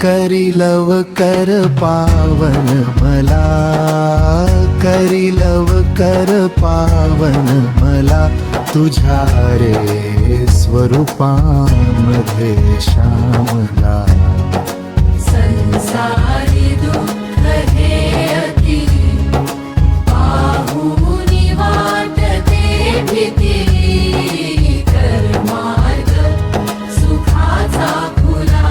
करी लवकर पावन मला, करी लवकर पावन मला, तुझ्या रे स्वरूपामध्ये श्यामला. संसारी दुःख हे अति, पाहुनी वाटते भीती. कर्मार्ग सुखाचा खुला,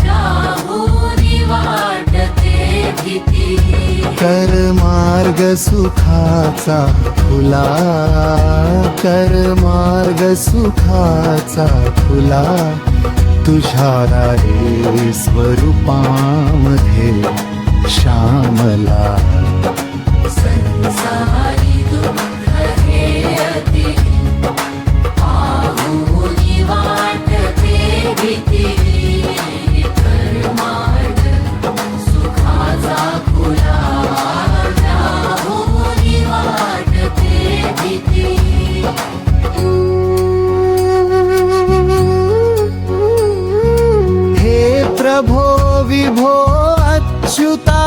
जाहुनी वाटते भीती. कर मार्ग सुखाचा खुला, कर मार्ग सुखाचा खुला, तुझ्या रे स्वरूपामध्ये श्यामला. संसारी दुःख हे अति, पाहुनी वाटते भीती. कर्मार्ग सुखाचा खुला, जाहुनी वाटते भीती. प्रभो विभो अच्युता,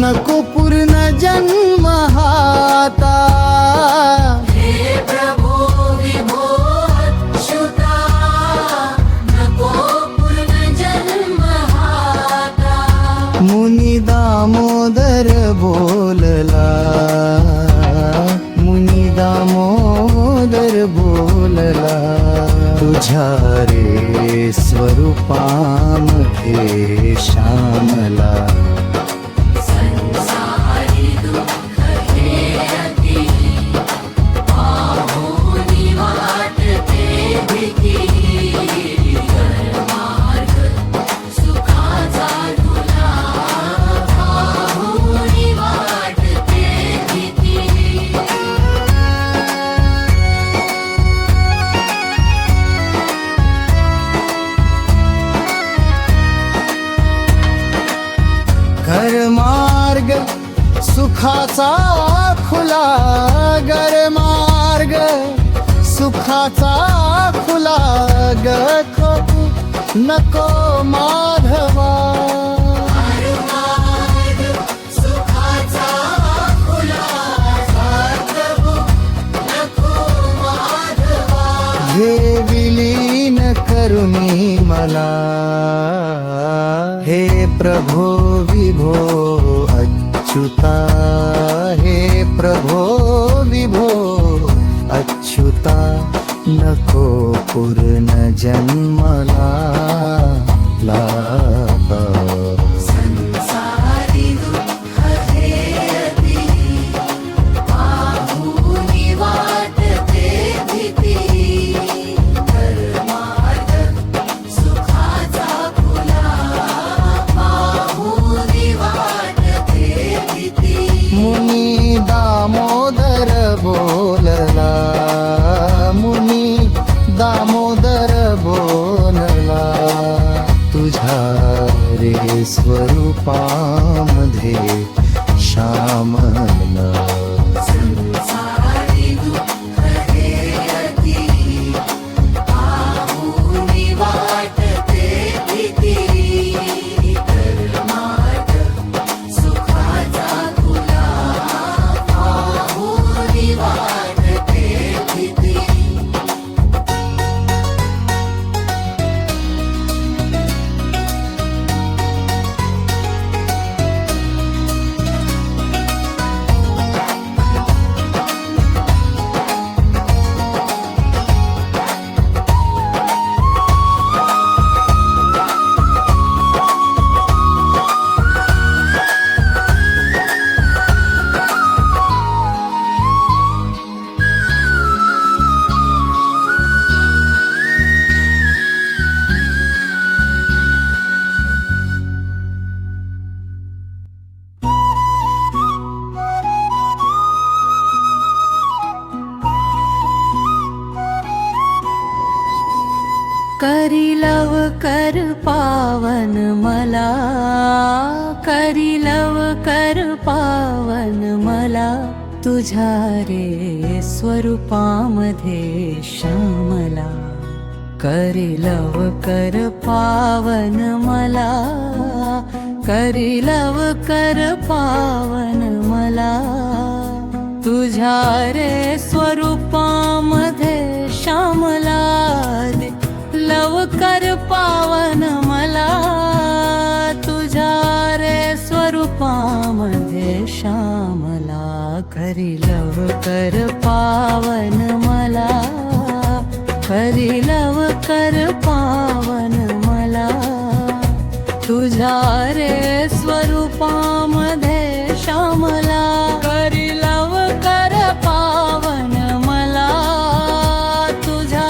नको पूर्ण जन्म हाता. हे प्रभो विभो अच्युता, नको पूर्ण जन्म हाता. मुनी दामोदर बोलला, मुनी दामोदर बोलला, तुझ्या रे स्वरूपामध्ये श्यामला. संसारी दुःख हे अति, पाहुनी वाटते भीती. कर्मार्ग सुखाचा खुला, पाहुनी वाटते भीती. घर मार्ग सुखाचा खुला, घर मार्ग सुखाचा खुला, गखो नको माधवा. कर्मार्ग सुखाचा खुला, जागो नको माधवा. हे विलीन करुणी मला, हे प्रभो विभो अच्युता, हे प्रभो विभो अच्युता, नको पूर्ण जन्मला लागा. संसारी दुःख हे अति, पाहुनी वाटते भीती. कर्मार्ग सुखाचा खुला, पाहुनी वाटते भीती. मुनी दामोदर बोलला, मुनी दामोदर बोलला, तुझ्या रे स्वरूपामध्ये श्यामला. संसारी दुःख हे अति, पाहुनी वाटते भीती. कर्मार्ग सुखाचा खुला, पाहुनी वाटते भीती. करी लवकर पावन मला, करी लवकर पावन मला, तुझ्या रे स्वरूपामध्ये श्यामला. करी लवकर पावन मला, करी लवकर पावन मला, तुझ्या रे स्वरूपामध्ये श्यामला दे लवकर पावन मला, तुझ्या रे स्वरूपामध्ये श्यामला, करी लवकर पावन मला, करी लवकर पावन मला, तुझ्या रे स्वरूपामध्ये श्यामला, करी लवकर पावन मला, तुझ्या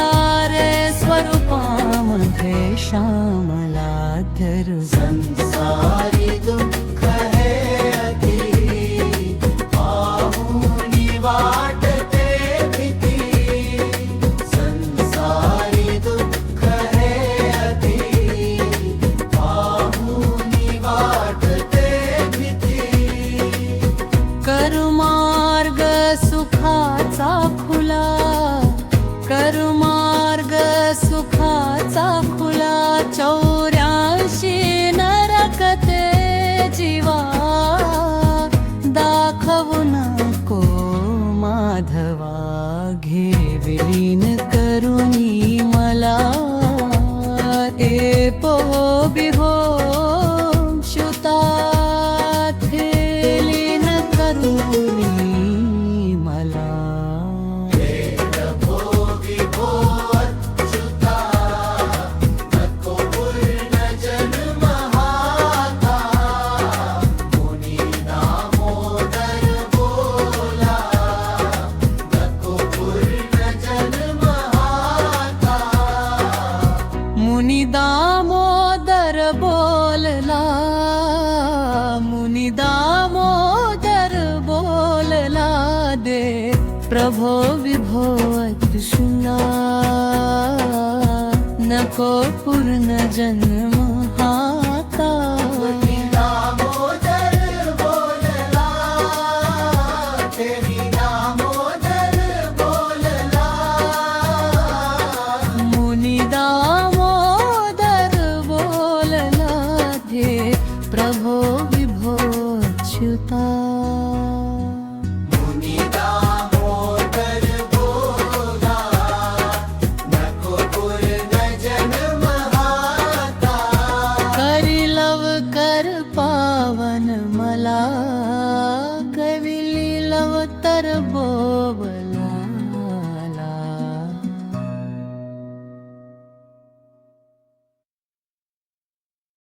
रे स्वरूपामध्ये श्यामला धरू. संसारी दुःख हे अति, पाहुनी वाटते भीती. संसारी दुःख हे अति, पाहुनी वाटते भीती. करुमार्ग सुखाचा खुला, करुमार्ग सुखाचा खुला, 84 नरकते जीवा, दाखवू नको माधवा, घे विलीन करुणी मला, एपो बिहो शुतात लीन करुणी मला. भोगी भो अच्युता, नको पूर्ण जन्म हाता. मुनी दामोदर बोला, नको पूर्ण जन्म हाता. मुनी दामोदर बोलला, मुनी दामोदर बोलला, दे प्रभो विभो अत्युला, नको पूर्ण जन्म हाता. मुनी दामोदर बोलला, तेरी दामोदर बोलला. मुनी दामोदर बोलला, दे प्रभो विभो अच्युता.